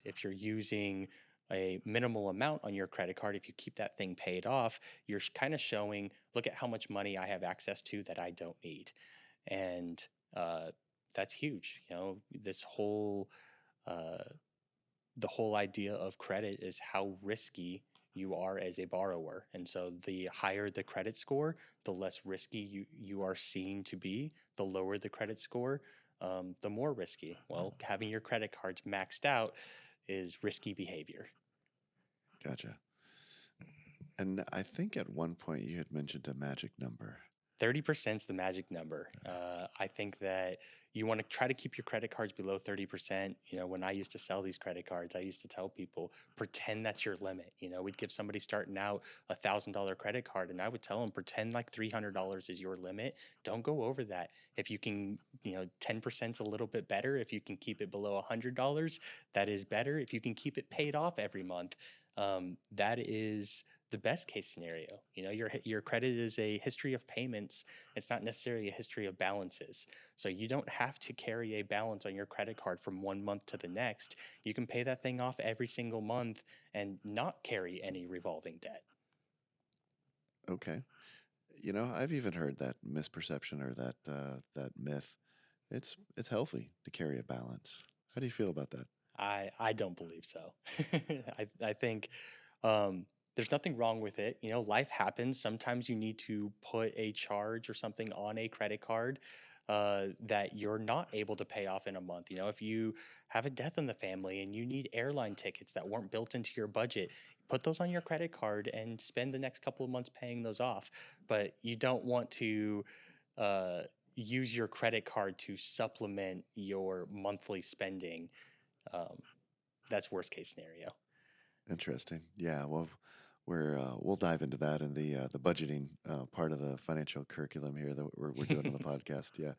If you're using a minimal amount on your credit card, if you keep that thing paid off, you're kind of showing, look at how much money I have access to that I don't need. And that's huge. This whole uh, the whole idea of credit is how risky you are as a borrower. And so the higher the credit score, the less risky you are seen to be. The lower the credit score, the more risky. Well, having your credit cards maxed out is risky behavior. Gotcha. And I think at one point you had mentioned a magic number. 30% is the magic number. I think that you want to try to keep your credit cards below 30%. When I used to sell these credit cards, I used to tell people, pretend that's your limit. We'd give somebody starting out $1,000 credit card, and I would tell them, pretend like $300 is your limit. Don't go over that. If you can, 10% is a little bit better. If you can keep it below $100, that is better. If you can keep it paid off every month, that is the best case scenario. Your credit is a history of payments. It's not necessarily a history of balances. So you don't have to carry a balance on your credit card from one month to the next. You can pay that thing off every single month and not carry any revolving debt. Okay. I've even heard that misperception or that myth. It's healthy to carry a balance. How do you feel about that? I don't believe so. I think there's nothing wrong with it. Life happens. Sometimes you need to put a charge or something on a credit card that you're not able to pay off in a month. If you have a death in the family and you need airline tickets that weren't built into your budget, put those on your credit card and spend the next couple of months paying those off. But you don't want to uh, use your credit card to supplement your monthly spending. um, that's worst case scenario. Interesting. Yeah. Well, we'll dive into that in the budgeting part of the financial curriculum here that we're doing on the podcast. Yeah.